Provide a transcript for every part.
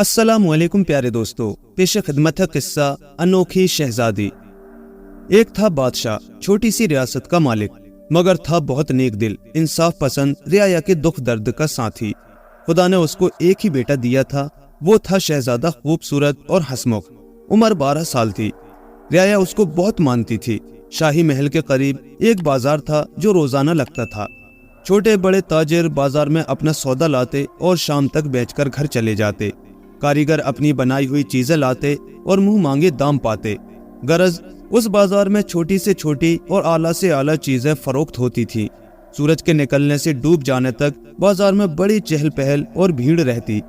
अस्सलाम वालेकुम प्यारे दोस्तों, पेश खिदमत है किस्सा अनोखी शहजादी। एक था बादशाह, छोटी सी रियासत का मालिक, मगर था बहुत नेक दिल, इंसाफ पसंद, रियाया के दुख दर्द का साथी। खुदा ने उसको एक ही बेटा दिया था, वो था शहजादा खूबसूरत और हंसमुख। उम्र 12 साल थी। रियाया उसको बहुत मानती थी। शाही महल के करीब एक बाजार था जो रोजाना लगता था। छोटे बड़े ताजिर बाजार में अपना सौदा लाते और शाम तक बेचकर घर चले जाते। कारीगर अपनी बनाई हुई चीजें लाते और मुंह मांगे दाम पाते। गरज उस बाजार में छोटी से छोटी और आला से आला चीजें फरोख्त होती थी। सूरज के निकलने से डूब जाने तक बाजार में बड़ी चहल पहल और भीड़ रहती।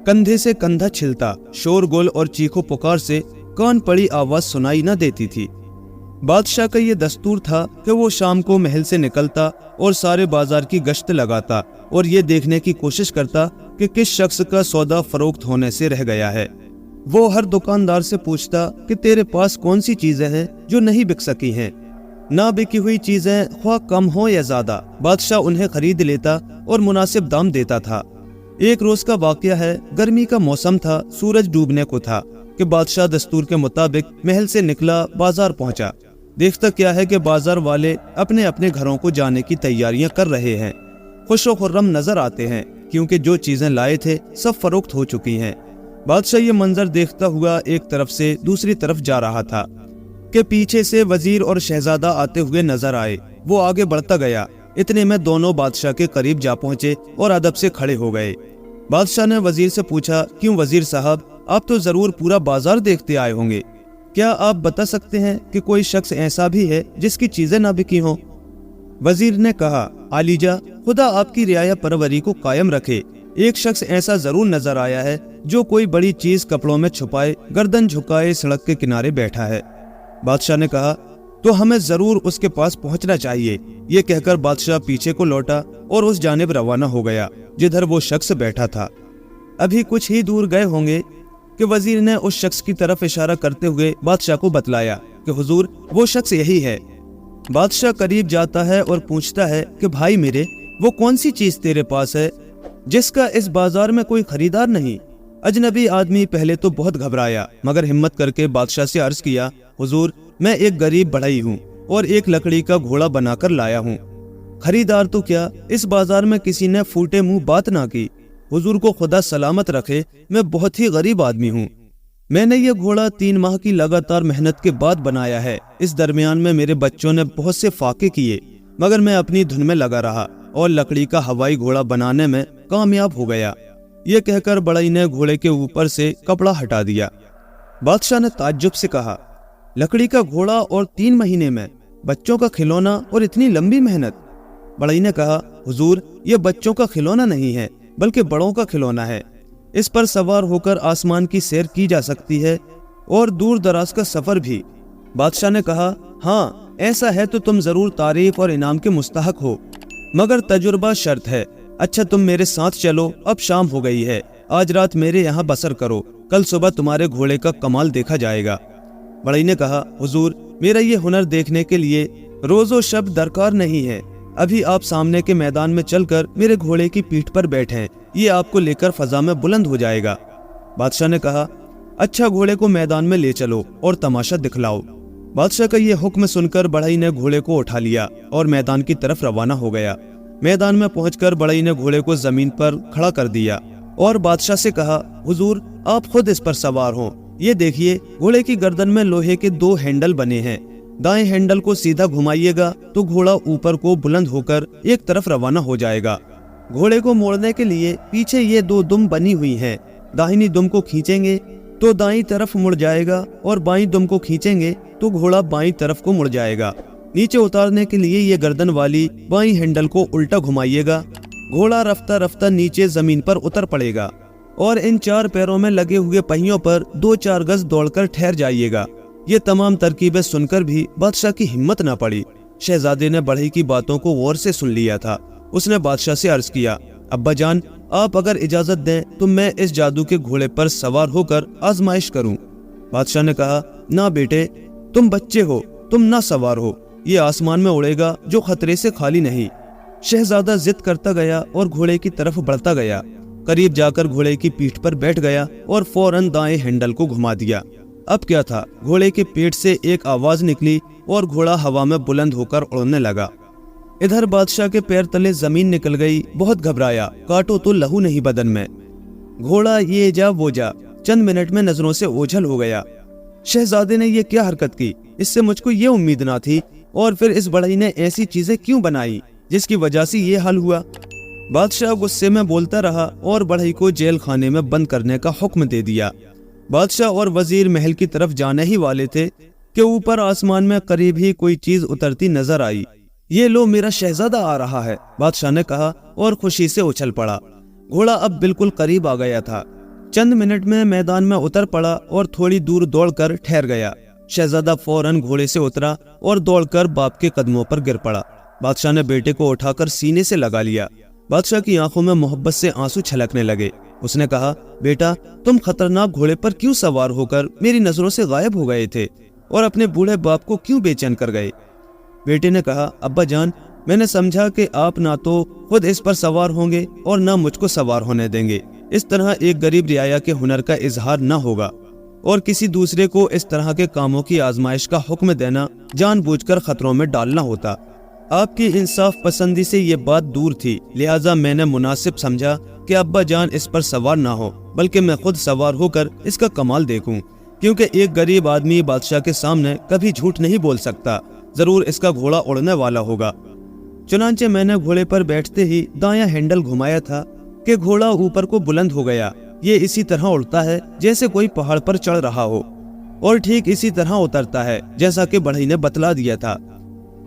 कंधे से कंधा छिलता, शोरगुल और चीखों पुकार से कान पड़ी आवाज सुनाई न देती थी। बादशाह का ये दस्तूर था कि वो शाम को महल से निकलता और सारे बाजार की गश्त लगाता और ये देखने की कोशिश करता कि किस शख्स का सौदा फरोख्त होने से रह गया है। वो हर दुकानदार से पूछता कि तेरे पास कौन सी चीजें हैं जो नहीं बिक सकी हैं। ना बिकी हुई चीजें ख्वाह कम हो या ज्यादा, बादशाह उन्हें खरीद लेता और मुनासिब दाम देता था। एक रोज का वाकया है, गर्मी का मौसम था, सूरज डूबने को था कि बादशाह दस्तूर के मुताबिक महल से निकला, बाजार पहुंचा। देखता क्या है कि बाजार वाले अपने अपने घरों को जाने की तैयारियां कर रहे हैं। खुशो खुर्रम नजर आते हैं क्योंकि जो चीजें लाए थे सब फरोख्त हो चुकी हैं। बादशाह ये मंजर देखता हुआ एक तरफ से दूसरी तरफ जा रहा था कि पीछे से वजीर और शहजादा आते हुए नजर आए। वो आगे बढ़ता गया। इतने में दोनों बादशाह के करीब जा पहुंचे और अदब से खड़े हो गए। बादशाह ने वजीर से पूछा, क्यों वजीर साहब, आप तो जरूर पूरा बाजार देखते आए होंगे। क्या आप बता सकते हैं कि कोई शख्स ऐसा भी है जिसकी चीजें ना बिकी हों? वजीर ने कहा, आलीजा, खुदा आपकी रियाया परवरी को कायम रखे। एक शख्स ऐसा जरूर नजर आया है जो कोई बड़ी चीज कपड़ों में छुपाए, गर्दन झुकाए सड़क के किनारे बैठा है। बादशाह ने कहा, तो हमें जरूर उसके पास पहुंचना चाहिए। ये कहकर बादशाह पीछे को लौटा और उस जानिब रवाना हो गया जिधर वो शख्स बैठा था। अभी कुछ ही दूर गए होंगे कि वजीर ने उस शख्स की तरफ इशारा करते हुए बादशाह को बतलाया कि हुजूर, वो शख्स यही है। बादशाह करीब जाता है और पूछता है कि भाई मेरे, वो कौन सी चीज तेरे पास है जिसका इस बाजार में कोई खरीदार नहीं? अजनबी आदमी पहले तो बहुत घबराया, मगर हिम्मत करके बादशाह से अर्ज किया, हुजूर, मैं एक गरीब बढ़ई हूँ और एक लकड़ी का घोड़ा बनाकर लाया हूँ। खरीदार तो क्या, इस बाजार में किसी ने फूटे मुंह बात ना की। हुजूर को खुदा सलामत रखे, मैं बहुत ही गरीब आदमी हूँ। मैंने ये घोड़ा 3 माह की लगातार मेहनत के बाद बनाया है। इस दरमियान में मेरे बच्चों ने बहुत से फाके किए, मगर मैं अपनी धुन में लगा रहा और लकड़ी का हवाई घोड़ा बनाने में कामयाब हो गया। ये कहकर बढ़ई ने घोड़े के ऊपर से कपड़ा हटा दिया। बादशाह ने ताज्जुब से कहा, लकड़ी का घोड़ा और 3 महीने में, बच्चों का खिलौना और इतनी लंबी मेहनत? बढ़ई ने कहा, हुजूर, ये बच्चों का खिलौना नहीं है बल्कि बड़ों का खिलौना है। इस पर सवार होकर आसमान की सैर की जा सकती है और दूर दराज का सफर भी। बादशाह ने कहा, हाँ, ऐसा है तो तुम जरूर तारीफ और इनाम के मुस्तहक हो, मगर तजुर्बा शर्त है। अच्छा, तुम मेरे साथ चलो, अब शाम हो गई है, आज रात मेरे यहाँ बसर करो, कल सुबह तुम्हारे घोड़े का कमाल देखा जाएगा। बढ़ई ने कहा, हुजूर, मेरा ये हुनर देखने के लिए रोजो शब दरकार नहीं है। अभी आप सामने के मैदान में चलकर मेरे घोड़े की पीठ पर बैठें, ये आपको लेकर फजा में बुलंद हो जाएगा। बादशाह ने कहा, अच्छा, घोड़े को मैदान में ले चलो और तमाशा दिखलाओ। बादशाह का ये हुक्म सुनकर बढ़ई ने घोड़े को उठा लिया और मैदान की तरफ रवाना हो गया। मैदान में पहुंचकर बढ़ई ने घोड़े को जमीन पर खड़ा कर दिया और बादशाह से कहा, हुजूर, आप खुद इस पर सवार हों। ये देखिए, घोड़े की गर्दन में लोहे के 2 हैंडल बने हैं। दाएं हैंडल को सीधा घुमाइएगा तो घोड़ा ऊपर को बुलंद होकर एक तरफ रवाना हो जाएगा। घोड़े को मोड़ने के लिए पीछे ये 2 दुम बनी हुई हैं। दाहिनी दुम को खींचेंगे तो दाईं तरफ मुड़ जाएगा और बाईं दुम को खींचेंगे तो घोड़ा बाईं तरफ को मुड़ जाएगा। नीचे उतारने के लिए ये गर्दन वाली बाईं हैंडल को उल्टा घुमाइएगा। घोड़ा रफ्ता रफ्ता नीचे जमीन पर उतर पड़ेगा और इन 4 पैरों में लगे हुए पहियों पर 2-4 गज दौड़कर ठहर जाइएगा। ये तमाम तरकीबें सुनकर भी बादशाह की हिम्मत न पड़ी। शहजादे ने बढ़ई की बातों को गौर से सुन लिया था। उसने बादशाह से अर्ज किया, अब्बा जान, आप अगर इजाजत दें तो मैं इस जादू के घोड़े पर सवार होकर आजमाइश करूं। बादशाह ने कहा, ना बेटे, तुम बच्चे हो, तुम ना सवार हो। ये आसमान में उड़ेगा जो खतरे से खाली नहीं। शहजादा जिद करता गया और घोड़े की तरफ बढ़ता गया। करीब जाकर घोड़े की पीठ पर बैठ गया और फौरन दाएं हैंडल को घुमा दिया। अब क्या था, घोड़े के पेट से एक आवाज निकली और घोड़ा हवा में बुलंद होकर उड़ने लगा। इधर बादशाह के पैर तले जमीन निकल गई। बहुत घबराया, काटो तो लहू नहीं बदन में। घोड़ा ये जा वो जा, चंद मिनट में नजरों से ओझल हो गया। शहजादे ने ये क्या हरकत की, इससे मुझको ये उम्मीद ना थी। और फिर इस बढ़ई ने ऐसी चीजें क्यों बनाई जिसकी वजह से ये हाल हुआ। बादशाह गुस्से में बोलता रहा और बढ़ई को जेल खाने में बंद करने का हुक्म दे दिया। बादशाह और वजीर महल की तरफ जाने ही वाले थे कि ऊपर आसमान में करीब ही कोई चीज उतरती नजर आई। ये लो, मेरा शहजादा आ रहा है, बादशाह ने कहा और खुशी से उछल पड़ा। घोड़ा अब बिल्कुल करीब आ गया था। चंद मिनट में मैदान में उतर पड़ा और थोड़ी दूर दौड़कर ठहर गया। शहजादा फौरन घोड़े से उतरा और दौड़कर बाप के कदमों पर गिर पड़ा। बादशाह ने बेटे को उठाकर सीने से लगा लिया। बादशाह की आंखों में मोहब्बत से आंसू छलकने लगे। उसने कहा, बेटा, तुम खतरनाक घोड़े पर क्यों सवार होकर मेरी नजरों से गायब हो गए थे और अपने बूढ़े बाप को क्यों बेचैन कर गए। बेटे ने कहा, अब्बा जान, मैंने समझा कि आप ना तो खुद इस पर सवार होंगे और ना मुझको सवार होने देंगे। इस तरह एक गरीब रियाया के हुनर का इजहार न होगा और किसी दूसरे को इस तरह के कामों की आजमाइश का हुक्म देना जानबूझकर खतरों में डालना होता। आपकी इंसाफ पसंदी से ये बात दूर थी, लिहाजा मैंने मुनासिब समझा कि अब्बा जान इस पर सवार ना हो, बल्कि मैं खुद सवार होकर इसका कमाल देखूं, क्योंकि एक गरीब आदमी बादशाह के सामने कभी झूठ नहीं बोल सकता। जरूर इसका घोड़ा उड़ने वाला होगा। चुनांचे मैंने घोड़े पर बैठते ही दायां हैंडल घुमाया था कि घोड़ा ऊपर को बुलंद हो गया। ये इसी तरह उड़ता है जैसे कोई पहाड़ पर चढ़ रहा हो और ठीक इसी तरह उतरता है जैसा कि बढ़ई ने बतला दिया था।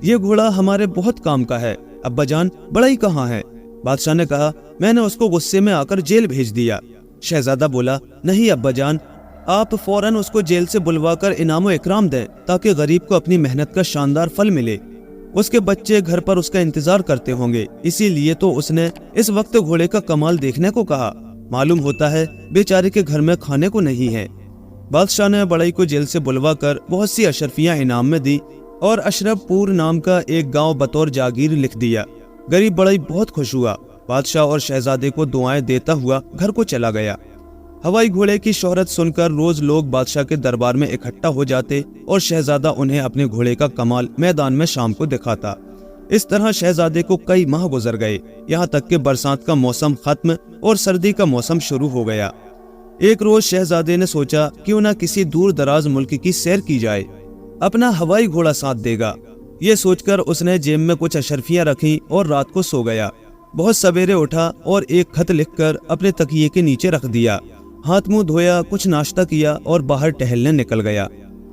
ये घोड़ा हमारे बहुत काम का है। अब्बा जान, बढ़ई कहाँ है? बादशाह ने कहा, मैंने उसको गुस्से में आकर जेल भेज दिया। शहजादा बोला, नहीं अब्बा जान, आप फौरन उसको जेल से बुलवाकर इनाम इकराम दें ताकि गरीब को अपनी मेहनत का शानदार फल मिले। उसके बच्चे घर पर उसका इंतजार करते होंगे, इसीलिए तो उसने इस वक्त घोड़े का कमाल देखने को कहा। मालूम होता है बेचारे के घर में खाने को नहीं है। बादशाह ने बढ़ई को जेल से बुलवाकर बहुत सी अशरफियां इनाम में दी और अशरफपुर नाम का एक गांव बतौर जागीर लिख दिया। गरीब बढ़ई बहुत खुश हुआ। बादशाह और शहजादे को दुआएं देता हुआ घर को चला गया। हवाई घोड़े की शोहरत सुनकर रोज लोग बादशाह के दरबार में इकट्ठा हो जाते और शहजादा उन्हें अपने घोड़े का कमाल मैदान में शाम को दिखाता। इस तरह शहजादे को कई माह गुजर गए, यहाँ तक कि बरसात का मौसम खत्म और सर्दी का मौसम शुरू हो गया। एक रोज शहजादे ने सोचा क्यों न किसी दूर दराज मुल्क की सैर की जाए, अपना हवाई घोड़ा साथ देगा। ये सोचकर उसने जेब में कुछ अशरफियां रखी और रात को सो गया। बहुत सवेरे उठा और एक खत लिखकर अपने तकिए के नीचे रख दिया। हाथ मुंह धोया, कुछ नाश्ता किया और बाहर टहलने निकल गया।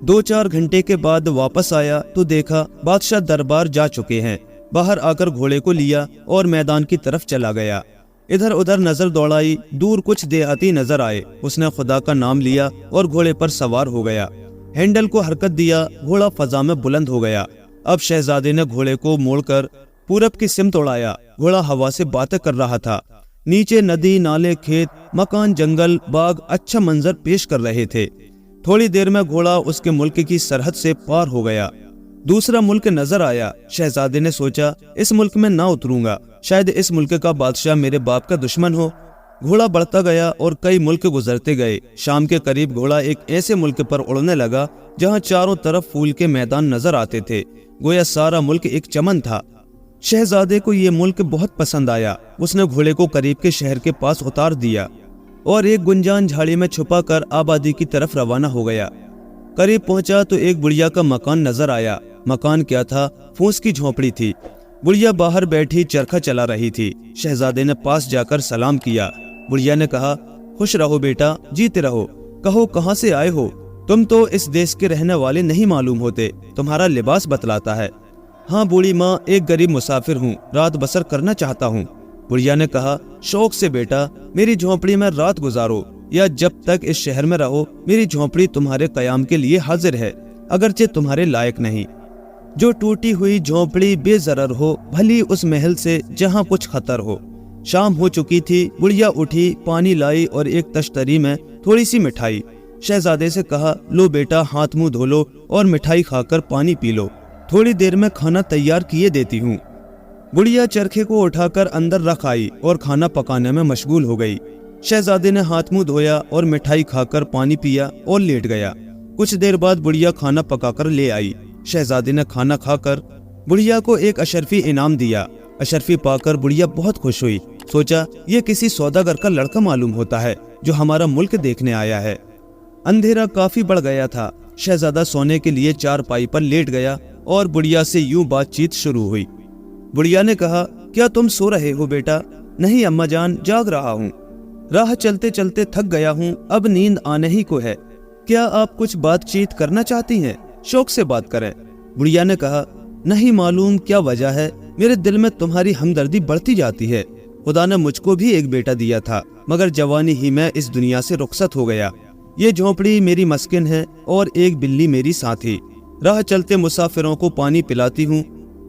2-4 घंटे के बाद वापस आया तो देखा बादशाह दरबार जा चुके हैं। बाहर आकर घोड़े को लिया और मैदान की तरफ चला गया। इधर उधर नजर दौड़ाई, दूर कुछ देहाती नजर आए। उसने खुदा का नाम लिया और घोड़े पर सवार हो गया। हैंडल को हरकत दिया, घोड़ा फजा में बुलंद हो गया। अब शहजादे ने घोड़े को मोड़कर पूरब की सिमत उड़ाया। घोड़ा हवा से बातें कर रहा था। नीचे नदी, नाले, खेत, मकान, जंगल, बाग अच्छा मंजर पेश कर रहे थे। थोड़ी देर में घोड़ा उसके मुल्क की सरहद से पार हो गया। दूसरा मुल्क नजर आया। शहजादे ने सोचा इस मुल्क में ना उतरूंगा, शायद इस मुल्क का बादशाह मेरे बाप का दुश्मन हो। घोड़ा बढ़ता गया और कई मुल्क गुजरते गए। शाम के करीब घोड़ा एक ऐसे मुल्क पर उड़ने लगा जहां चारों तरफ फूल के मैदान नजर आते थे, गोया सारा मुल्क एक चमन था। शहजादे को ये मुल्क बहुत पसंद आया। उसने घोड़े को करीब के शहर के पास उतार दिया और एक गुंजान झाड़ी में छुपाकर आबादी की तरफ रवाना हो गया। करीब पहुंचा तो एक बुढ़िया का मकान नजर आया। मकान क्या था, फूस की झोपड़ी थी। बुढ़िया बाहर बैठी चरखा चला रही थी। शहजादे ने पास जाकर सलाम किया। बुढ़िया ने कहा, खुश रहो बेटा, जीते रहो। कहो कहाँ से आए हो? तुम तो इस देश के रहने वाले नहीं मालूम होते, तुम्हारा लिबास बतलाता है। हाँ बूढ़ी माँ, एक गरीब मुसाफिर हूँ, रात बसर करना चाहता हूँ। बुढ़िया ने कहा, शौक से बेटा, मेरी झोंपड़ी में रात गुजारो या जब तक इस शहर में रहो मेरी झोंपड़ी तुम्हारे कयाम के लिए हाजिर है, अगरचे तुम्हारे लायक नहीं। जो टूटी हुई झोंपड़ी बेजरर हो, भली उस महल से जहाँ कुछ खतर हो। शाम हो चुकी थी। बुढ़िया उठी, पानी लाई और एक तश्तरी में थोड़ी सी मिठाई। शहजादे से कहा, लो बेटा, हाथ मुंह धो लो और मिठाई खाकर पानी पी लो, थोड़ी देर में खाना तैयार किए देती हूँ। बुढ़िया चरखे को उठाकर अंदर रख आई और खाना पकाने में मशगूल हो गई। शहजादे ने हाथ मुंह धोया और मिठाई खाकर पानी पिया और लेट गया। कुछ देर बाद बुढ़िया खाना पकाकर ले आई। शहजादे ने खाना खाकर बुढ़िया को एक अशरफी इनाम दिया। अशरफी पाकर बुढ़िया बहुत खुश हुई। सोचा ये किसी सौदागर का लड़का मालूम होता है जो हमारा मुल्क देखने आया है। अंधेरा काफी बढ़ गया था। शहजादा सोने के लिए चारपाई पर लेट गया और बुढ़िया से यूं बातचीत शुरू हुई। बुढ़िया ने कहा, क्या तुम सो रहे हो बेटा? नहीं अम्मा जान, जाग रहा हूँ। राह चलते चलते थक गया हूँ, अब नींद आने ही को है। क्या आप कुछ बातचीत करना चाहती हैं? शौक से बात करें। बुढ़िया ने कहा, नहीं मालूम क्या वजह है, मेरे दिल में तुम्हारी हमदर्दी बढ़ती जाती है। खुदा ने मुझको भी एक बेटा दिया था, मगर जवानी ही में इस दुनिया से रुखसत हो गया। ये झोंपड़ी मेरी मस्किन है और एक बिल्ली मेरी साथी। राह चलते मुसाफिरों को पानी पिलाती हूँ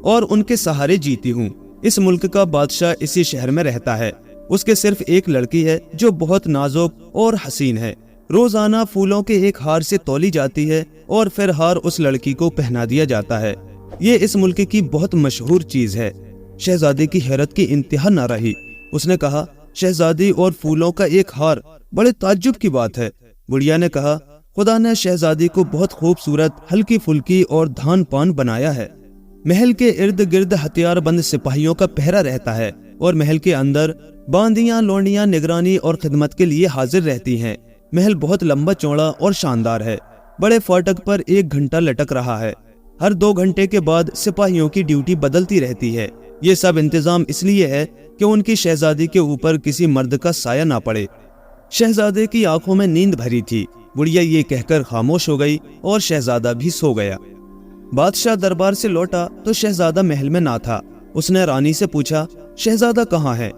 और उनके सहारे जीती हूँ। इस मुल्क का बादशाह इसी शहर में रहता है। उसके सिर्फ एक लड़की है जो बहुत नाजुक और हसीन है। रोजाना फूलों के एक हार से तौली जाती है और फिर हार उस लड़की को पहना दिया जाता है। ये इस मुल्क की बहुत मशहूर चीज है। शहजादे की हैरत की इंतहा न रही। उसने कहा, शहजादी और फूलों का एक हार, बड़े ताज्जुब की बात है। बुढ़िया ने कहा, खुदा ने शहजादी को बहुत खूबसूरत, हल्की फुल्की और धान पान बनाया है। महल के इर्द गिर्द हथियार बंद सिपाहियों का पहरा रहता है और महल के अंदर बांदियां लोंडियां निगरानी और खिदमत के लिए हाजिर रहती हैं। महल बहुत लंबा चौड़ा और शानदार है। बड़े फाटक पर 1 घंटा लटक रहा है। हर 2 घंटे के बाद सिपाहियों की ड्यूटी बदलती रहती है। ये सब इंतजाम इसलिए है कि उनकी शहजादी के ऊपर किसी मर्द का साया ना पड़े। शहजादे की आंखों में नींद भरी थी। बुढ़िया ये कहकर खामोश हो गई और शहजादा भी सो गया। बादशाह दरबार से लौटा तो शहजादा महल में ना था। उसने रानी से पूछा, शहजादा कहाँ है?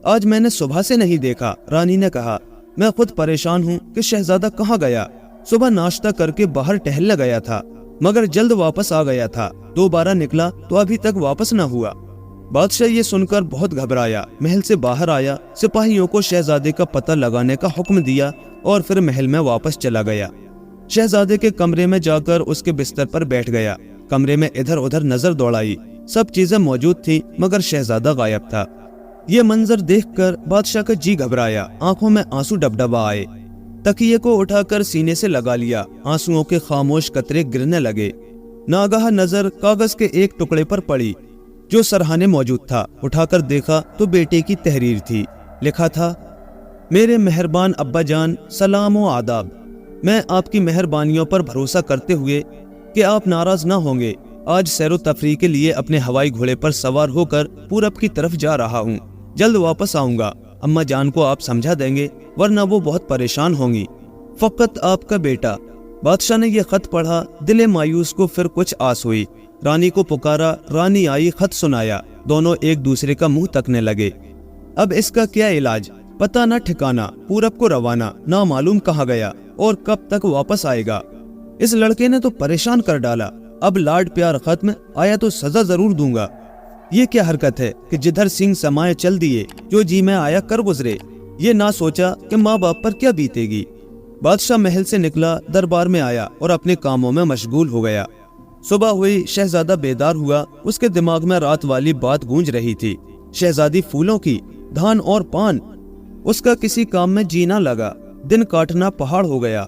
आज मैंने सुबह से नहीं देखा। रानी ने कहा, मैं खुद परेशान हूँ कि शहजादा कहाँ गया। सुबह नाश्ता करके बाहर टहलने गया था, मगर जल्द वापस आ गया था। दोबारा निकला तो अभी तक वापस न हुआ। बादशाह ये सुनकर बहुत घबराया। महल से बाहर आया, सिपाहियों को शहजादे का पता लगाने का हुक्म दिया और फिर महल में वापस चला गया। शहजादे के कमरे में जाकर उसके बिस्तर पर बैठ गया। कमरे में इधर उधर नजर दौड़ाई। सब चीजें मौजूद थी, मगर शहजादा गायब था। ये मंजर देखकर बादशाह का जी घबराया। आंखों में आंसू डबडबा आए। तकिए को उठाकर सीने से लगा लिया। आंसुओं के खामोश कतरे गिरने लगे। नागाह नजर कागज के एक टुकड़े पर पड़ी जो सरहाने मौजूद था। उठाकर देखा तो बेटे की तहरीर थी। लिखा था, मेरे मेहरबान अब्बा जान, सलाम व आदाब। मैं आपकी मेहरबानियों पर भरोसा करते हुए कि आप नाराज ना होंगे, आज सैरो तफरीह के लिए अपने हवाई घोड़े पर सवार होकर पूरब की तरफ जा रहा हूँ। जल्द वापस आऊंगा। अम्मा जान को आप समझा देंगे, वरना वो बहुत परेशान होंगी। फकत आपका बेटा। बादशाह ने यह खत पढ़ा। दिले मायूस को फिर कुछ आस हुई। रानी को पुकारा। रानी आई, खत सुनाया। दोनों एक दूसरे का मुंह तकने लगे। अब इसका क्या इलाज? पता न ठिकाना, पूरब को रवाना, ना मालूम कहाँ गया और कब तक वापस आएगा। इस लड़के ने तो परेशान कर डाला। अब लाड प्यार खत्म, आया तो सजा जरूर दूंगा। ये क्या हरकत है कि जिधर सिंह समाये चल दिए, जो जी में आया कर गुजरे। ये ना सोचा कि माँ बाप पर क्या बीतेगी। बादशाह महल से निकला, दरबार में आया और अपने कामों में मशगूल हो गया। सुबह हुई, शहजादा बेदार हुआ। उसके दिमाग में रात वाली बात गूंज रही थी। शहजादी फूलों की, धान और पान। उसका किसी काम में जीना लगा। दिन काटना पहाड़ हो गया।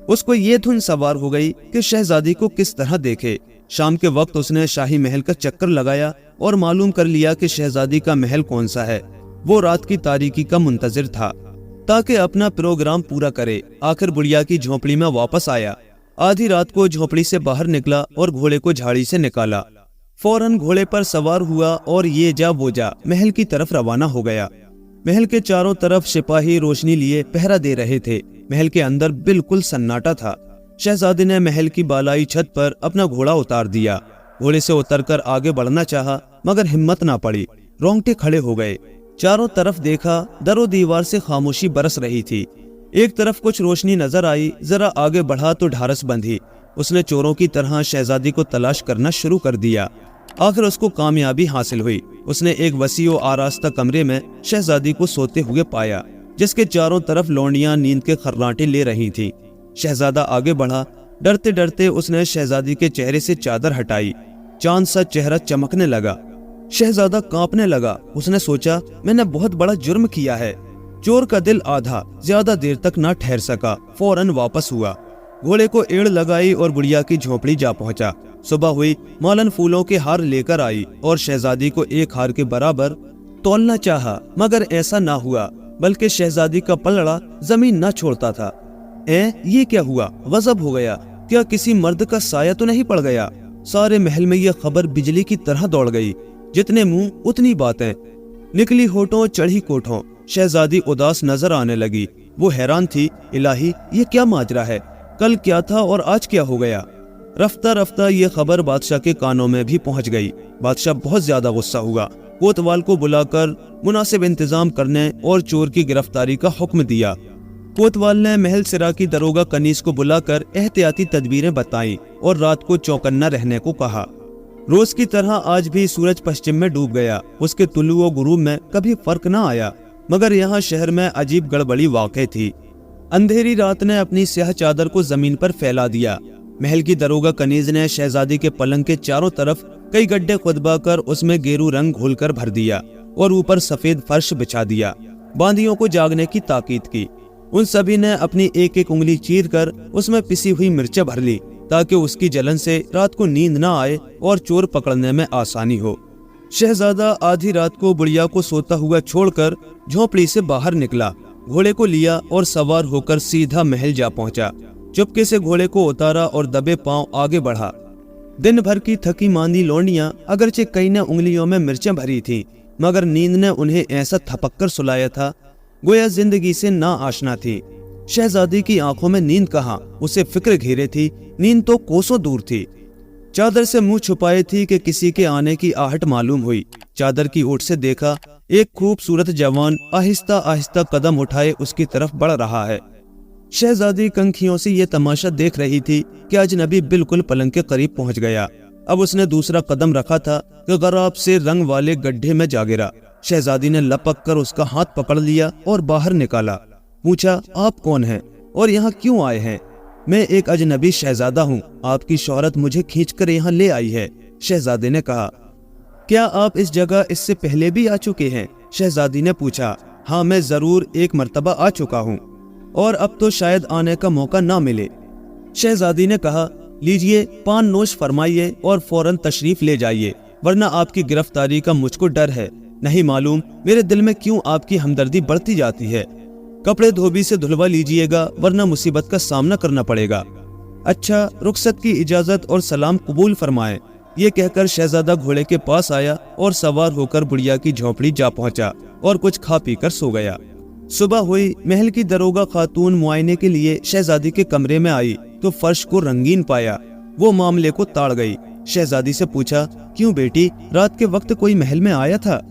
उसको ये धुन सवार हो गई कि शहजादी को किस तरह देखे। शाम के वक्त उसने शाही महल का चक्कर लगाया और मालूम कर लिया कि शहजादी का महल कौन सा है। वो रात की तारीकी का मुंतजिर था ताकि अपना प्रोग्राम पूरा करे। आखिर बुढ़िया की झोपड़ी में वापस आया। आधी रात को झोपड़ी से बाहर निकला और घोड़े को झाड़ी से निकाला। फौरन घोड़े पर सवार हुआ और ये जा वो जा महल की तरफ रवाना हो गया। महल के चारों तरफ सिपाही रोशनी लिए पहरा दे रहे थे। महल के अंदर बिल्कुल सन्नाटा था। शहजादे ने महल की बालाई छत पर अपना घोड़ा उतार दिया। घोड़े से उतरकर आगे बढ़ना चाहा, मगर हिम्मत ना पड़ी। रोंगटे खड़े हो गए। चारों तरफ देखा, दरो दीवार से खामोशी बरस रही थी। एक तरफ कुछ रोशनी नजर आई। जरा आगे बढ़ा तो ढारस बंधी। उसने चोरों की तरह शहजादी को तलाश करना शुरू कर दिया। आखिर उसको कामयाबी हासिल हुई। उसने एक वसी और आरास्ता कमरे में शहजादी को सोते हुए पाया, जिसके चारों तरफ लौंडियां नींद के खर्राटे ले रही थीं। शहजादा आगे बढ़ा। डरते डरते उसने शहजादी के चेहरे से चादर हटाई। चांद सा चेहरा चमकने लगा। शहजादा कांपने लगा। उसने सोचा, मैंने बहुत बड़ा जुर्म किया है। चोर का दिल आधा ज्यादा देर तक ना ठहर सका, फौरन वापस हुआ। घोड़े को एड़ लगाई और बुढ़िया की झोपड़ी जा पहुंचा। सुबह हुई, मालन फूलों के हार लेकर आई और शहजादी को एक हार के बराबर तोलना चाहा, मगर ऐसा ना हुआ, बल्कि शहजादी का पलड़ा जमीन न छोड़ता था। ये क्या हुआ? गजब हो गया, क्या किसी मर्द का साया तो नहीं पड़ गया? सारे महल में यह खबर बिजली की तरह दौड़ गई। जितने मुंह उतनी बातें, निकली होठों चढ़ी कोठों। शहजादी उदास नजर आने लगी। वो हैरान थी, इलाही ये क्या माजरा है? कल क्या था और आज क्या हो गया? रफ्ता रफ्ता ये खबर बादशाह के कानों में भी पहुंच गई। बादशाह बहुत ज्यादा गुस्सा हुआ। कोतवाल को बुलाकर मुनासिब इंतजाम करने और चोर की गिरफ्तारी का हुक्म दिया। कोतवाल ने महल सिरा की दरोगा कनीस को बुलाकर एहतियाती तदबीरें बताई और रात को चौकन्ना रहने को कहा। रोज की तरह आज भी सूरज पश्चिम में डूब गया। उसके तुलू और गुरूब में कभी फर्क न आया, मगर यहाँ शहर में अजीब गड़बड़ी वाक़ई थी। अंधेरी रात ने अपनी स्याह चादर को जमीन पर फैला दिया। महल की दरोगा कनीज ने शहजादी के पलंग के चारों तरफ कई गड्ढे खुदबा कर उसमें गेरू रंग घोलकर भर दिया और ऊपर सफेद फर्श बिछा दिया। बांदियों को जागने की ताकीद की। उन सभी ने अपनी एक एक उंगली चीर कर उसमें पिसी हुई मिर्चें भर ली, ताकि उसकी जलन से रात को नींद न आए और चोर पकड़ने में आसानी हो। शहजादा आधी रात को बुढ़िया को सोता हुआ छोड़कर झोपड़ी से बाहर निकला। घोड़े को लिया और सवार होकर सीधा महल जा पहुंचा। चुपके से घोड़े को उतारा और दबे पांव आगे बढ़ा। दिन भर की थकी मांदी लौंडियां अगरचे कई ने उंगलियों में मिर्चें भरी थीं, मगर नींद ने उन्हें ऐसा थपक कर सुलाया था गोया जिंदगी से ना आशना थी। शहजादी की आंखों में नींद कहाँ, उसे फिक्र घेरे थी। नींद तो कोसों दूर थी। चादर से मुंह छुपाए थी कि किसी के आने की आहट मालूम हुई। चादर की ओट से देखा, एक खूबसूरत जवान आहिस्ता आहिस्ता कदम उठाए उसकी तरफ बढ़ रहा है। शहजादी कंखियों से ये तमाशा देख रही थी कि अजनबी बिल्कुल पलंग के करीब पहुंच गया। अब उसने दूसरा कदम रखा था कि गराब से रंग वाले गड्ढे में जा गिरा। शहजादी ने लपक कर उसका हाथ पकड़ लिया और बाहर निकाला। पूछा, आप कौन हैं और यहाँ क्यों आए हैं? मैं एक अजनबी शहजादा हूँ, आपकी शोहरत मुझे खींचकर यहाँ ले आई है। शहजादे ने कहा, क्या आप इस जगह इससे पहले भी आ चुके हैं? शहजादी ने पूछा। हाँ, मैं जरूर एक मर्तबा आ चुका हूँ और अब तो शायद आने का मौका ना मिले। शहजादी ने कहा, लीजिए पान नोश फरमाइए और फौरन तशरीफ ले जाइए, वरना आपकी गिरफ्तारी का मुझको डर है। नहीं मालूम मेरे दिल में क्यों आपकी हमदर्दी बढ़ती जाती है। कपड़े धोबी से धुलवा लीजिएगा, वरना मुसीबत का सामना करना पड़ेगा। अच्छा, रुखसत की इजाजत और सलाम कबूल फरमाएं। ये कहकर शहजादा घोड़े के पास आया और सवार होकर बुढ़िया की झोपड़ी जा पहुंचा और कुछ खा पी कर सो गया। सुबह हुई। महल की दरोगा खातून मुआयने के लिए शहजादी के कमरे में आई तो फर्श को रंगीन पाया। वो मामले को ताड़ गई। शहजादी से पूछा, क्यों बेटी, रात के वक्त कोई महल में आया था?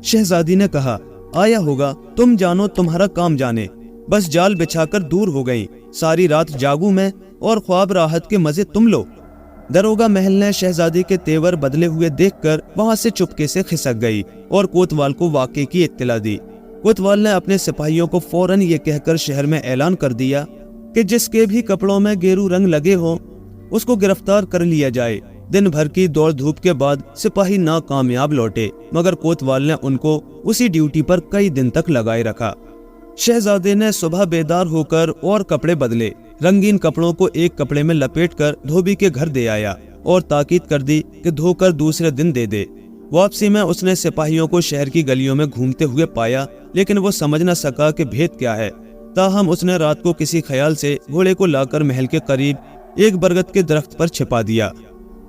शहजादी ने कहा, आया होगा, तुम जानो तुम्हारा काम जाने। बस जाल बिछाकर दूर हो गई। सारी रात जागू मैं और ख्वाब राहत के मजे तुम लो। दरोगा महल ने शहजादी के तेवर बदले हुए देखकर वहां से चुपके से खिसक गई और कोतवाल को वाक़े की इत्तला दी। कोतवाल ने अपने सिपाहियों को फौरन ये कहकर शहर में ऐलान कर दिया कि जिसके भी कपड़ों में गेरू रंग लगे हो उसको गिरफ्तार कर लिया जाए। दिन भर की दौड़ धूप के बाद सिपाही नाकामयाब लौटे, मगर कोतवाल ने उनको उसी ड्यूटी पर कई दिन तक लगाए रखा। शहजादे ने सुबह बेदार होकर और कपड़े बदले। रंगीन कपड़ों को एक कपड़े में लपेटकर धोबी के घर दे आया और ताकीद कर दी कि धोकर दूसरे दिन दे दे। वापसी में उसने सिपाहियों को शहर की गलियों में घूमते हुए पाया, लेकिन वो समझ न सका कि भेद क्या है। ताहम उसने रात को किसी ख्याल से घोड़े को लाकर महल के करीब एक बरगद के दरख्त पर छिपा दिया।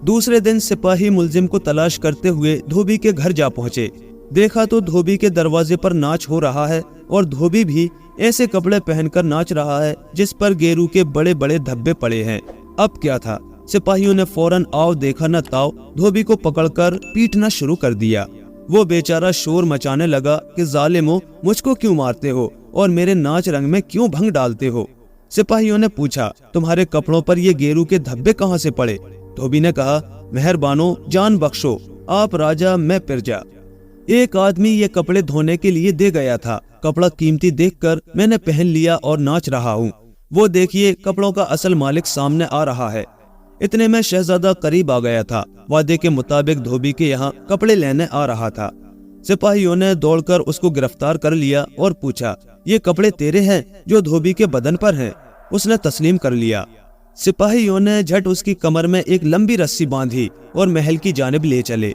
दूसरे दिन सिपाही मुलजिम को तलाश करते हुए धोबी के घर जा पहुंचे। देखा तो धोबी के दरवाजे पर नाच हो रहा है और धोबी भी ऐसे कपड़े पहनकर नाच रहा है जिस पर गेरू के बड़े बड़े धब्बे पड़े हैं। अब क्या था? सिपाहियों ने फौरन आओ देखा न ताओ धोबी को पकड़कर पीटना शुरू कर दिया। वो बेचारा शोर मचाने लगा कि जालिमो, मुझको क्यों मारते हो और मेरे नाच रंग में क्यों भंग डालते हो? सिपाहियों ने पूछा, तुम्हारे कपड़ों पर ये गेरू के धब्बे कहाँ से पड़े? धोबी ने कहा, मेहरबानो, जान बख्शो, आप राजा मैं प्रजा। एक आदमी ये कपड़े धोने के लिए दे गया था। कपड़ा कीमती देखकर मैंने पहन लिया और नाच रहा हूँ। वो देखिए, कपड़ों का असल मालिक सामने आ रहा है। इतने में शहजादा करीब आ गया था। वादे के मुताबिक धोबी के यहाँ कपड़े लेने आ रहा था। सिपाहियों ने दौड़कर उसको गिरफ्तार कर लिया और पूछा, یہ کپڑے تیرے ہیں جو دھوبی کے بدن پر ہیں۔ اس نے تسلیم کر لیا۔ سپاہیوں نے جھٹ اس کی کمر میں ایک لمبی رسی باندھی اور محل کی جانب لے چلے۔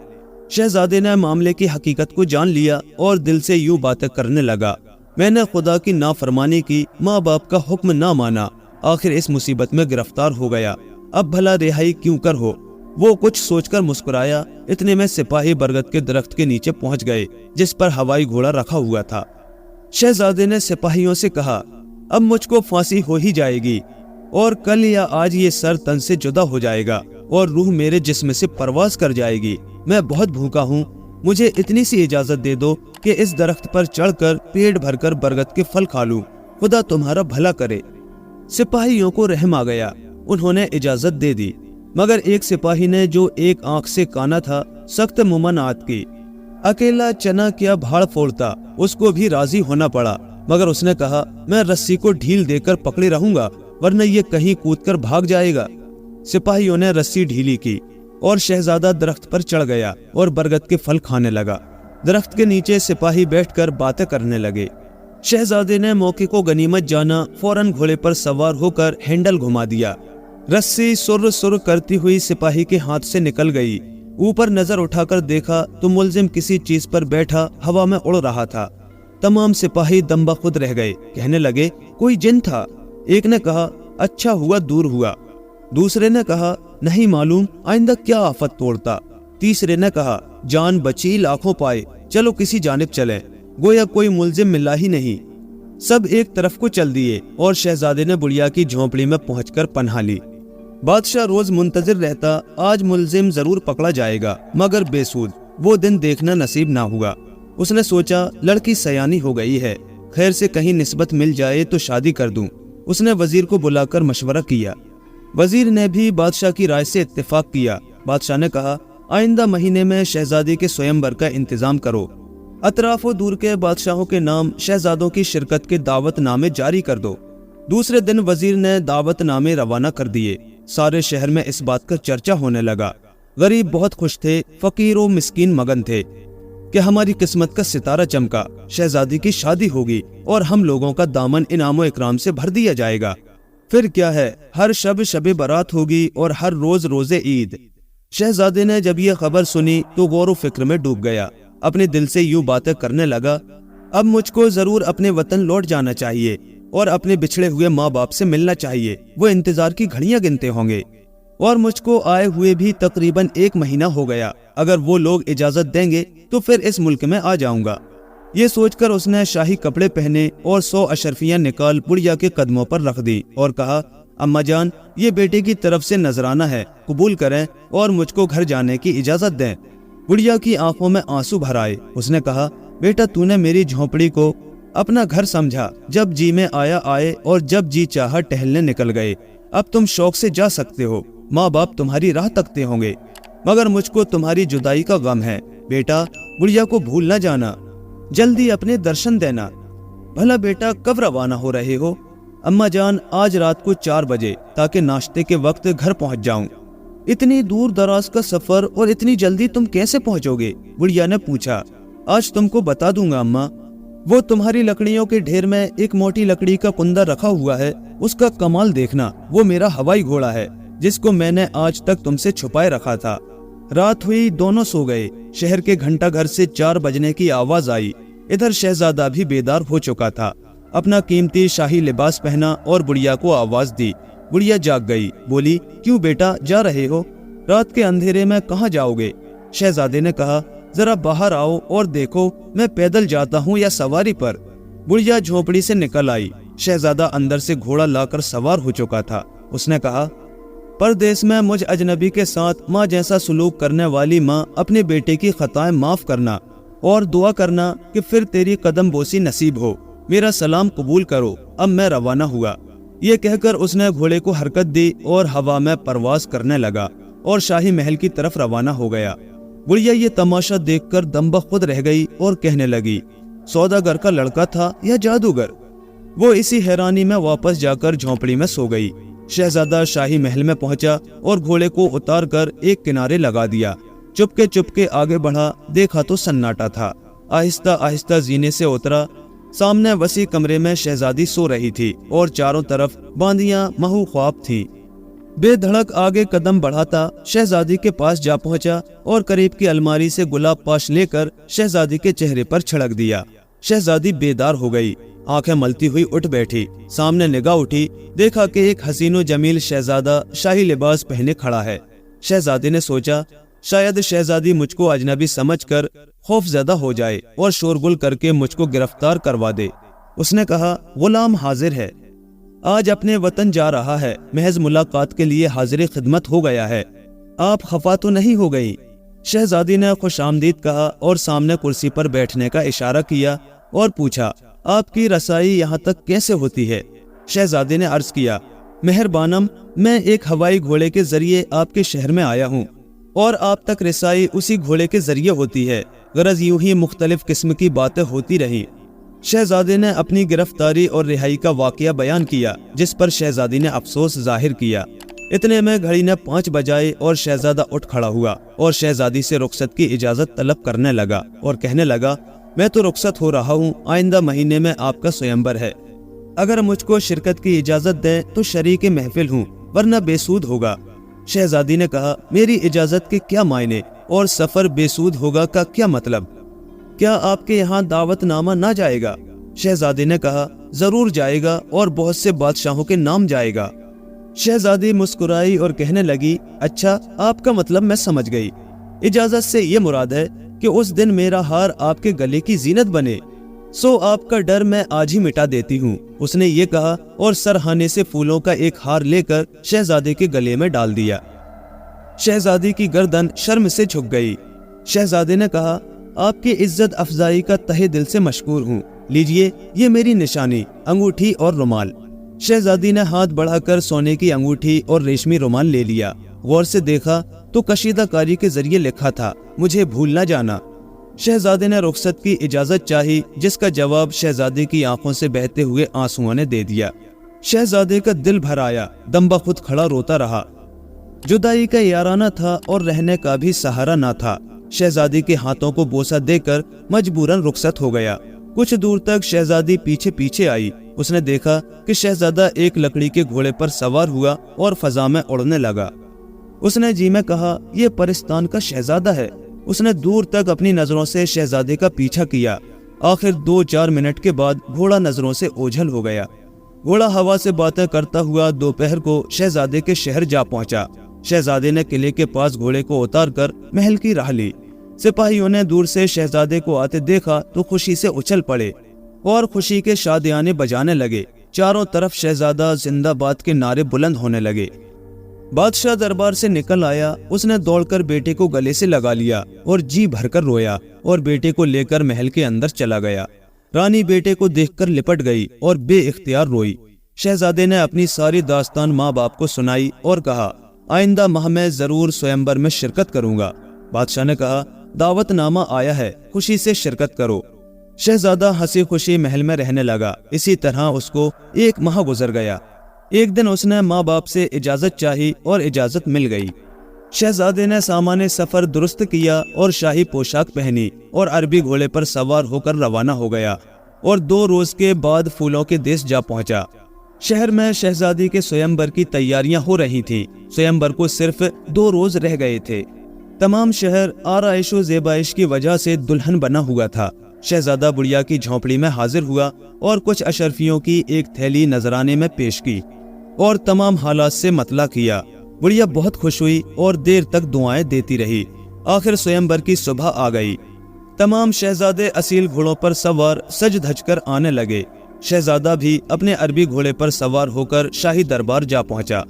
شہزادے نے معاملے کی حقیقت کو جان لیا اور دل سے یوں باتیں کرنے لگا، میں نے خدا کی نافرمانی کی، ماں باپ کا حکم نہ مانا، آخر اس مصیبت میں گرفتار ہو گیا، اب بھلا رہائی کیوں کر ہو۔ وہ کچھ سوچ کر مسکرایا۔ اتنے میں سپاہی برگد کے درخت کے نیچے پہنچ گئے جس پر ہوائی گھوڑا رکھا ہوا تھا۔ شہزادے نے سپاہیوں سے کہا، اب مجھ کو پھانسی ہو ہی جائے گی اور کل یا آج یہ سر تن سے جدا ہو جائے گا اور روح میرے جسم سے پرواز کر جائے گی۔ میں بہت بھوکا ہوں، مجھے اتنی سی اجازت دے دو کہ اس درخت پر چڑھ کر پیٹ بھر کر برگد کے پھل کھا لوں، خدا تمہارا بھلا کرے۔ سپاہیوں کو رحم آ گیا، انہوں نے اجازت دے دی، مگر ایک سپاہی نے جو ایک آنکھ سے کانا تھا سخت ممانعت کی۔ اکیلا چنا کیا بھاڑ پھوڑتا، اس کو بھی راضی ہونا پڑا، مگر اس نے کہا، میں رسی کو ڈھیل دے کر پکڑے رہوں گا ورنہ یہ کہیں کود کر بھاگ جائے گا۔ سپاہیوں نے رسی ڈھیلی کی اور شہزادہ درخت پر چڑھ گیا اور برگد کے پھل کھانے لگا۔ درخت کے نیچے سپاہی بیٹھ کر باتیں کرنے لگے۔ شہزادے نے موقع کو غنیمت جانا، فوراً گھوڑے پر سوار ہو کر ہینڈل گھما دیا۔ رسی سر سر کرتی ہوئی سپاہی کے ہاتھ سے نکل گئی۔ اوپر نظر اٹھا کر دیکھا تو ملزم کسی چیز پر بیٹھا ہوا میں اڑ رہا تھا۔ تمام سپاہی دم بخود رہ گئے، کہنے لگے، کوئی جن تھا۔ ایک نے کہا، اچھا ہوا دور ہوا۔ دوسرے نے کہا، نہیں معلوم آئندہ کیا آفت توڑتا۔ تیسرے نے کہا، جان بچی لاکھوں پائے، چلو کسی جانب چلیں، گویا کوئی ملزم ملا ہی نہیں۔ سب ایک طرف کو چل دیے اور شہزادے نے بڑھیا کی جھونپڑی میں پہنچ کر پناہ لی۔ بادشاہ روز منتظر رہتا، آج ملزم ضرور پکڑا جائے گا، مگر بے سود، وہ دن دیکھنا نصیب نہ ہوا۔ اس نے سوچا، لڑکی سیانی ہو گئی ہے، خیر سے کہیں نسبت مل جائے تو شادی کر دوں۔ اس نے وزیر کو بلا کر مشورہ کیا۔ وزیر نے بھی بادشاہ کی رائے سے اتفاق کیا۔ بادشاہ نے کہا، آئندہ مہینے میں شہزادی کے سوئمبر کا انتظام کرو۔ اطراف و دور کے بادشاہوں کے نام شہزادوں کی شرکت کے دعوت نامے جاری کر دو۔ دوسرے دن وزیر نے دعوت نامے روانہ کر دیے۔ سارے شہر میں اس بات کا چرچا ہونے لگا۔ غریب بہت خوش تھے، فقیر و مسکین مگن تھے کہ ہماری قسمت کا ستارہ چمکا، شہزادی کی شادی ہوگی اور ہم لوگوں کا دامن انعام و اکرام سے بھر دیا جائے گا۔ پھر کیا ہے، ہر شب شب برات ہوگی اور ہر روز روز عید۔ شہزادے نے جب یہ خبر سنی تو غور و فکر میں ڈوب گیا۔ اپنے دل سے یوں باتیں کرنے لگا، اب مجھ کو ضرور اپنے وطن لوٹ جانا چاہیے اور اپنے بچھڑے ہوئے ماں باپ سے ملنا چاہیے۔ وہ انتظار کی گھڑیاں گنتے ہوں گے اور مجھ کو آئے ہوئے بھی تقریباً 1 مہینہ ہو گیا۔ اگر وہ لوگ اجازت دیں گے تو پھر اس ملک میں آ جاؤں گا۔ یہ سوچ کر اس نے شاہی کپڑے پہنے اور 100 اشرفیاں نکال بڑھیا کے قدموں پر رکھ دی اور کہا، اماں جان، یہ بیٹے کی طرف سے نذرانہ ہے، قبول کریں اور مجھ کو گھر جانے کی اجازت دیں۔ بڑھیا کی آنکھوں میں آنسو بھر آئے۔ اس نے کہا، بیٹا تو نے میری جھونپڑی کو اپنا گھر سمجھا، جب جی میں آیا آئے اور جب جی چاہا ٹہلنے نکل گئے۔ اب تم شوق سے جا سکتے ہو، ماں باپ تمہاری راہ تکتے ہوں گے، مگر مجھ کو تمہاری جدائی کا غم ہے۔ بیٹا، بڑھیا کو بھول نہ جانا، جلدی اپنے درشن دینا۔ بھلا بیٹا کب روانہ ہو رہے ہو؟ اماں جان، آج رات کو 4 بجے، تاکہ ناشتے کے وقت گھر پہنچ جاؤں۔ اتنی دور دراز کا سفر اور اتنی جلدی تم کیسے پہنچو گے؟ بڑھیا نے پوچھا۔ آج تم کو بتا دوں گا اماں، وہ تمہاری لکڑیوں کے ڈھیر میں ایک موٹی لکڑی کا کندہ رکھا ہوا ہے، اس کا کمال دیکھنا، وہ میرا ہوائی گھوڑا ہے جس کو میں نے آج تک تم سے چھپائے رکھا تھا۔ رات ہوئی، دونوں سو گئے۔ شہر کے گھنٹہ گھر سے 4 بجنے کی آواز آئی۔ ادھر شہزادہ بھی بیدار ہو چکا تھا، اپنا قیمتی شاہی لباس پہنا اور بڑھیا کو آواز دی۔ بڑھیا جاگ گئی، بولی، کیوں بیٹا جا رہے ہو؟ رات کے اندھیرے میں کہاں جاؤ گے؟ شہزادے نے کہا، ذرا باہر آؤ اور دیکھو میں پیدل جاتا ہوں یا سواری پر۔ بڑھیا جھونپڑی سے نکل آئی۔ شہزادہ اندر سے گھوڑا لا کر سوار ہو چکا تھا۔ اس نے کہا، پردیس میں مجھ اجنبی کے ساتھ ماں جیسا سلوک کرنے والی ماں اپنے بیٹے کی خطائیں معاف کرنا اور دعا کرنا کہ پھر تیری قدم بوسی نصیب ہو۔ میرا سلام قبول کرو۔ اب میں روانہ ہوا۔ یہ کہہ کر اس نے گھوڑے کو حرکت دی اور ہوا میں پرواز کرنے لگا اور شاہی محل کی طرف روانہ ہو گیا۔ بڑھیا یہ تماشا دیکھ کر دم بخود رہ گئی اور کہنے لگی، سوداگر کا لڑکا تھا یا جادوگر؟ وہ اسی حیرانی میں واپس جا کر جھونپڑی میں سو گئی۔ شہزادہ شاہی محل میں پہنچا اور گھوڑے کو اتار کر ایک کنارے لگا دیا۔ چپ کے آگے بڑھا، دیکھا تو سناٹا تھا۔ آہستہ آہستہ زینے سے اترا سامنے وسیع کمرے میں شہزادی سو رہی تھی اور چاروں طرف باندیاں محو خواب تھیں۔ بے دھڑک آگے قدم بڑھاتا شہزادی کے پاس جا پہنچا اور قریب کی الماری سے گلاب پاش لے کر شہزادی کے چہرے پر چھڑک دیا۔ شہزادی بیدار ہو گئی، آنکھیں ملتی ہوئی اٹھ بیٹھی۔ سامنے نگاہ اٹھی، دیکھا کہ ایک حسین و جمیل شہزادہ شاہی لباس پہنے کھڑا ہے۔ شہزادی نے سوچا شاید شہزادی مجھ کو اجنبی سمجھ کر خوف زدہ ہو جائے اور شورگل کر کے مجھ کو گرفتار کروا دے۔ اس نے کہا غلام حاضر ہے، آج اپنے وطن جا رہا ہے، محض ملاقات کے لیے حاضر خدمت ہو گیا ہے، آپ خفا تو نہیں ہو گئی؟ شہزادی نے خوش آمدید کہا اور سامنے کرسی پر بیٹھنے کا اشارہ کیا اور پوچھا آپ کی رسائی یہاں تک کیسے ہوتی ہے؟ شہزادی نے عرض کیا مہربانم، میں ایک ہوائی گھوڑے کے ذریعے آپ کے شہر میں آیا ہوں اور آپ تک رسائی اسی گھوڑے کے ذریعے ہوتی ہے، غرض یوں ہی مختلف قسم کی باتیں ہوتی رہیں۔ شہزادے نے اپنی گرفتاری اور رہائی کا واقعہ بیان کیا، جس پر شہزادی نے افسوس ظاہر کیا۔ اتنے میں گھڑی نے 5 بجائے اور شہزادہ اٹھ کھڑا ہوا اور شہزادی سے رخصت کی اجازت طلب کرنے لگا اور کہنے لگا میں تو رخصت ہو رہا ہوں، آئندہ مہینے میں آپ کا سویمبر ہے، اگر مجھ کو شرکت کی اجازت دیں تو شریک محفل ہوں، ورنہ بے سود ہوگا۔ شہزادی نے کہا میری اجازت کے کیا معنی اور سفر بے سود ہوگا کا کیا مطلب؟ کیا آپ کے یہاں دعوت نامہ نہ جائے گا؟ شہزادی نے کہا ضرور جائے گا اور بہت سے بادشاہوں کے نام جائے گا۔ شہزادی مسکرائی اور کہنے لگی اچھا، آپ کا مطلب میں سمجھ گئی، اجازت سے یہ مراد ہے کہ اس دن میرا ہار آپ کے گلے کی زینت بنے، سو آپ کا ڈر میں آج ہی مٹا دیتی ہوں۔ اس نے یہ کہا اور سرہانے سے پھولوں کا ایک ہار لے کر شہزادے کے گلے میں ڈال دیا۔ شہزادی کی گردن شرم سے جھک گئی۔ شہزادے نے کہا آپ کی عزت افزائی کا تہہ دل سے مشکور ہوں، لیجئے یہ میری نشانی، انگوٹھی اور رومال۔ شہزادی نے ہاتھ بڑھا کر سونے کی انگوٹھی اور ریشمی رومال لے لیا، غور سے دیکھا تو کشیدہ کاری کے ذریعے لکھا تھا مجھے بھول نہ جانا۔ شہزادے نے رخصت کی اجازت چاہی، جس کا جواب شہزادی کی آنکھوں سے بہتے ہوئے آنسوؤں نے دے دیا۔ شہزادے کا دل بھر آیا، دم بخود کھڑا روتا رہا۔ جدائی کا یارانہ تھا اور رہنے کا بھی سہارا نہ تھا۔ شہزادی کے ہاتھوں کو بوسہ دے کر مجبوراً رخصت ہو گیا۔ کچھ دور تک شہزادی پیچھے پیچھے آئی۔ اس نے دیکھا کہ شہزادہ ایک لکڑی کے گھوڑے پر سوار ہوا اور فضا میں اڑنے لگا۔ اس نے جی میں کہا یہ پرستان کا شہزادہ ہے۔ اس نے دور تک اپنی نظروں سے شہزادے کا پیچھا کیا۔ آخر 2-4 منٹ کے بعد گھوڑا نظروں سے اوجھل ہو گیا۔ گھوڑا ہوا سے باتیں کرتا ہوا دوپہر کو شہزادے کے شہر جا پہنچا۔ شہزادے نے قلعے کے پاس گھوڑے کو اتار کر محل کی راہ لی۔ سپاہیوں نے دور سے شہزادے کو آتے دیکھا تو خوشی سے اچھل پڑے اور خوشی کے شادیانے بجانے لگے۔ چاروں طرف شہزادہ زندہ باد کے نعرے بلند ہونے لگے۔ بادشاہ دربار سے نکل آیا۔ اس نے دوڑ کر بیٹے کو گلے سے لگا لیا اور جی بھر کر رویا اور بیٹے کو لے کر محل کے اندر چلا گیا۔ رانی بیٹے کو دیکھ کر لپٹ گئی اور بے اختیار روئی۔ شہزادے نے اپنی ساری داستان ماں باپ کو سنائی اور کہا آئندہ ماہ میں ضرور سویمبر میں شرکت کروں گا۔ بادشاہ نے کہا دعوت نامہ آیا ہے، خوشی سے شرکت کرو۔ شہزادہ ہنسی خوشی محل میں رہنے لگا۔ اسی طرح اس کو 1 ماہ گزر گیا۔ ایک دن اس نے ماں باپ سے اجازت چاہی اور اجازت مل گئی۔ شہزادے نے سامان سفر درست کیا اور شاہی پوشاک پہنی اور عربی گھوڑے پر سوار ہو کر روانہ ہو گیا اور 2 روز کے بعد پھولوں کے دیس جا پہنچا۔ شہر میں شہزادی کے سویمبر کی تیاریاں ہو رہی تھیں۔ سویمبر کو صرف 2 روز رہ گئے تھے۔ تمام شہر آرائش و زیبائش کی وجہ سے دلہن بنا ہوا تھا۔ شہزادہ بڑھیا کی جھونپڑی میں حاضر ہوا اور کچھ اشرفیوں کی ایک تھیلی نذرانے میں پیش کی اور تمام حالات سے مطلع کیا۔ بڑھیا بہت خوش ہوئی اور دیر تک دعائیں دیتی رہی۔ آخر سویمبر کی صبح آ گئی۔ تمام شہزادے اصیل گھوڑوں پر سوار سج دھج کر آنے لگے۔ شہزادہ بھی اپنے عربی گھوڑے پر سوار ہو کر شاہی دربار جا پہنچا۔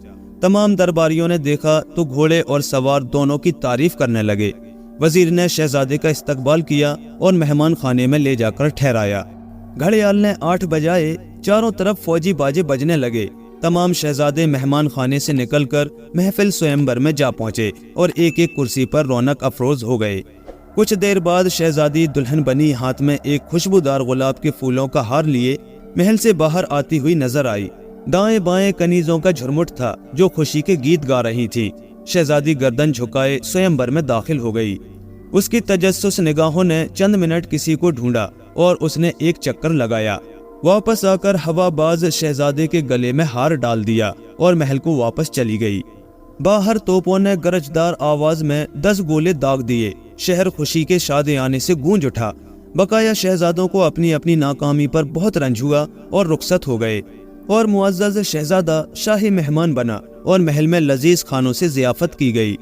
تمام درباریوں نے دیکھا تو گھوڑے اور سوار دونوں کی تعریف کرنے لگے۔ وزیر نے شہزادے کا استقبال کیا اور مہمان خانے میں لے جا کر ٹھہرایا۔ گھڑیال نے 8 بجائے، چاروں طرف فوجی باجے بجنے لگے۔ تمام شہزادے مہمان خانے سے نکل کر محفل سویمبر میں جا پہنچے اور ایک ایک کرسی پر رونق افروز ہو گئے۔ کچھ دیر بعد شہزادی دلہن بنی ہاتھ میں ایک خوشبودار گلاب کے پھولوں کا ہار لیے محل سے باہر آتی ہوئی نظر آئی۔ دائیں بائیں کنیزوں کا جھرمٹ تھا جو خوشی کے گیت گا رہی تھی۔ شہزادی گردن جھکائے سویمبر میں داخل ہو گئی۔ اس کی تجسس نگاہوں نے چند منٹ کسی کو ڈھونڈا और उसने एक चक्कर लगाया। वापस आकर हवाबाज शहजादे के गले में हार डाल दिया और महल को वापस चली गई। बाहर तोपों ने गरजदार आवाज में 10 गोले दाग दिए। शहर खुशी के शादियाने से गूंज उठा। बकाया शहजादों को अपनी अपनी नाकामी पर बहुत रंज हुआ और रुखसत हो गए और मुअज़्ज़ज़ शहजादा शाही मेहमान बना और महल में लजीज खानों से ज़ियाफत की गई।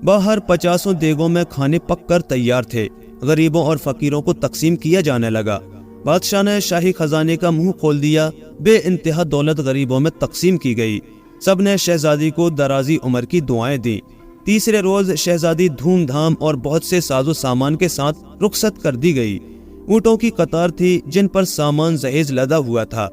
बाहर 50 देगों में खाने पक कर तैयार थे। गरीबों और फकीरों को तकसीम किया जाने लगा। बादशाह ने शाही खजाने का मुंह खोल दिया। बे इंतहा दौलत गरीबों में तकसीम की गई। सब ने शहजादी को दराजी उम्र की दुआएं दी। तीसरे रोज शहजादी धूमधाम और बहुत से साजो सामान के साथ रुखसत कर दी गई। ऊँटों की कतार थी जिन पर सामान जहेज लदा हुआ था।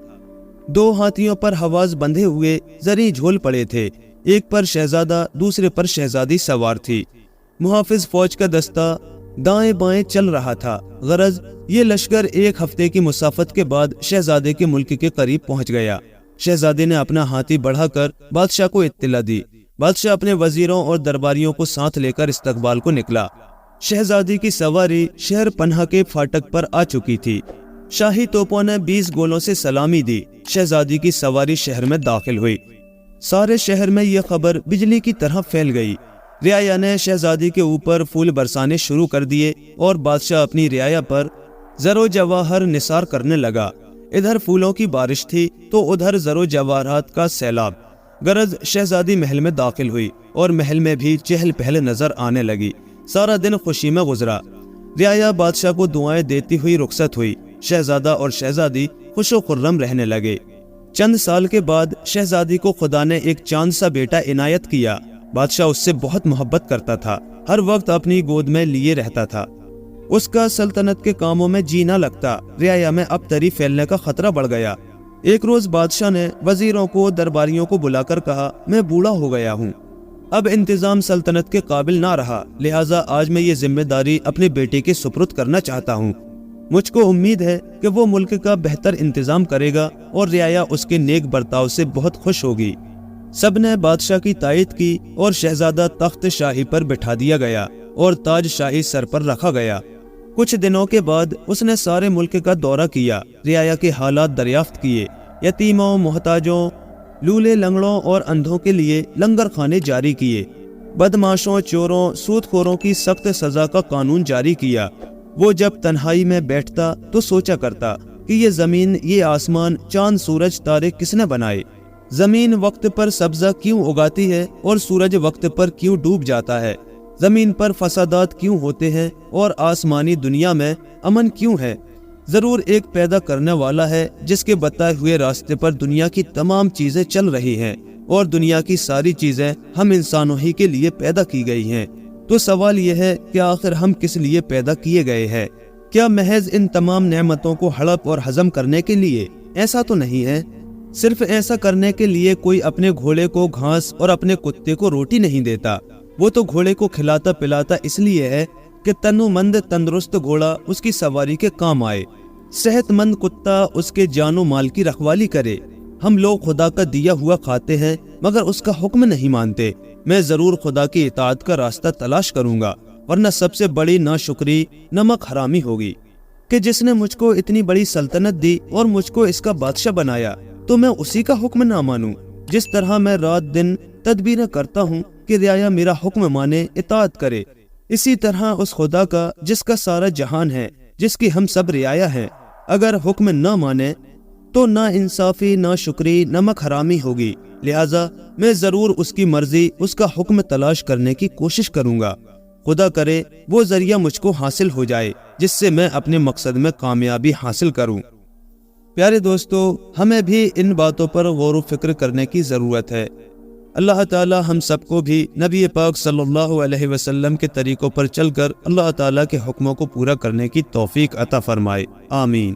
2 हाथियों पर हवाज बंधे हुए जरी झोल पड़े थे। एक पर शहजादा, दूसरे पर शहजादी सवार थी। मुहाफिज फौज का दस्ता दाएं बाएं चल रहा था। गरज ये लश्कर 1 हफ्ते की मुसाफत के बाद शहजादे के मुल्क के करीब पहुंच गया। शहजादे ने अपना हाथी बढ़ाकर बादशाह को इत्तला दी। बादशाह अपने वजीरों और दरबारियों को साथ लेकर इस्तकबाल को निकला। शहजादी की सवारी शहर पन्हा के फाटक पर आ चुकी थी। शाही तोपों ने 20 गोलों से सलामी दी। शहजादी की सवारी शहर में दाखिल हुई। सारे शहर में यह खबर बिजली की तरह फैल गई। रियाया ने शहजादी के ऊपर फूल बरसाने शुरू कर दिए और बादशाह अपनी रियाया पर जरो जवाहर निसार करने लगा। इधर फूलों की बारिश थी तो उधर जरो जवाहरात का सैलाब। गरज शहजादी महल में दाखिल हुई और महल में भी चहल पहल नजर आने लगी। सारा दिन खुशी में गुजरा। रियाया बादशाह को दुआएं देती हुई रुखसत हुई। शहजादा और शहजादी खुशो खुर्रम रहने लगे। चंद साल के बाद शहजादी को खुदा ने एक चांद सा बेटा इनायत किया। बादशाह उससे बहुत मोहब्बत करता था। हर वक्त अपनी गोद में लिए रहता था। उसका सल्तनत के कामों में जी न लगता। रियाया में अबतरी फैलने का खतरा बढ़ गया। एक रोज बादशाह ने वजीरों को, दरबारियों को बुलाकर कहा, मैं बूढ़ा हो गया हूँ, अब इंतजाम सल्तनत के काबिल ना रहा, लिहाजा आज मैं ये जिम्मेदारी अपने बेटे के सुपुर्द करना चाहता हूँ। मुझको उम्मीद है कि वो मुल्क का बेहतर इंतजाम करेगा और रियाया उसके नेक बर्ताव से बहुत खुश होगी। सब ने बादशाह की तायद की और शहजादा तख्त शाही पर बिठा दिया गया और ताज शाही सर पर रखा गया। कुछ दिनों के बाद उसने सारे मुल्क का दौरा किया, रियाया के हालात दरियाफ्त किए। यतीमों, मोहताजों, लूले लंगड़ों और अंधों के लिए लंगर खाने जारी किए। बदमाशों, चोरों, सूदखोरों की सख्त सजा का कानून जारी किया। वो जब तन्हाई में बैठता तो सोचा करता कि ये जमीन, ये आसमान, चांद, सूरज, तारे किसने बनाए? जमीन वक्त पर सब्जा क्यों उगाती है और सूरज वक्त पर क्यों डूब जाता है? जमीन पर फसादात क्यों होते हैं और आसमानी दुनिया में अमन क्यों है? जरूर एक पैदा करने वाला है जिसके बताए हुए रास्ते पर दुनिया की तमाम चीजें चल रही हैं और दुनिया की सारी चीजें हम इंसानों ही के लिए पैदा की गई हैं। तो सवाल यह है कि आखिर हम किस लिए पैदा किए गए हैं? क्या महज इन तमाम नेमतों को हड़प और हजम करने के लिए? ऐसा तो नहीं है। सिर्फ ऐसा करने के लिए कोई अपने घोड़े को घास और अपने कुत्ते को रोटी नहीं देता। वो तो घोड़े को खिलाता पिलाता इसलिए है कि तनुमंद तंदुरुस्त घोड़ा उसकी सवारी के काम आए, सेहतमंद कुत्ता उसके जानो माल की रखवाली करे। हम लोग खुदा का दिया हुआ खाते हैं मगर उसका हुक्म नहीं मानते। मैं जरूर खुदा की इताअत का रास्ता तलाश करूंगा, वरना सबसे बड़ी नाशुक्री नमक हरामी होगी कि जिसने मुझको इतनी बड़ी सल्तनत दी और मुझको इसका बादशाह बनाया, तो मैं उसी का हुक्म ना मानूं। जिस तरह मैं रात दिन तदबीरें करता हूँ कि रियाया मेरा हुक्म माने, इताअत करे, इसी तरह उस खुदा का जिसका सारा जहान है, जिसकी हम सब रियाया हैं, अगर हुक्म न माने तो ना इंसाफी, ना शुक्री, नमक हरामी होगी। लिहाजा मैं जरूर उसकी मर्जी, उसका हुक्म तलाश करने की कोशिश करूंगा। खुदा करे वो जरिया मुझको हासिल हो जाए जिससे मैं अपने मकसद में कामयाबी हासिल करूं। प्यारे दोस्तों, हमें भी इन बातों पर गौर व फिक्र करने की ज़रूरत है। अल्लाह ताला हम सबको भी नबी पाक सल्लल्लाहु अलैहि वसल्लम के तरीक़ों पर चलकर अल्लाह ताला के हुक्मों को पूरा करने की तौफीक अता फरमाए, आमीन।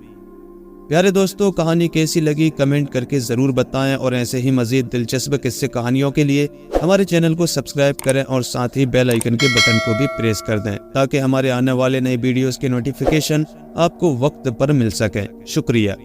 प्यारे दोस्तों, कहानी कैसी लगी कमेंट करके ज़रूर बताएं और ऐसे ही मज़ीद दिलचस्प किस्से कहानियों के लिए हमारे चैनल को सब्सक्राइब करें और साथ ही बेल आइकन के बटन को भी प्रेस कर दें ताकि हमारे आने वाले नए वीडियोस के नोटिफिकेशन आपको वक्त पर मिल सकें। शुक्रिया।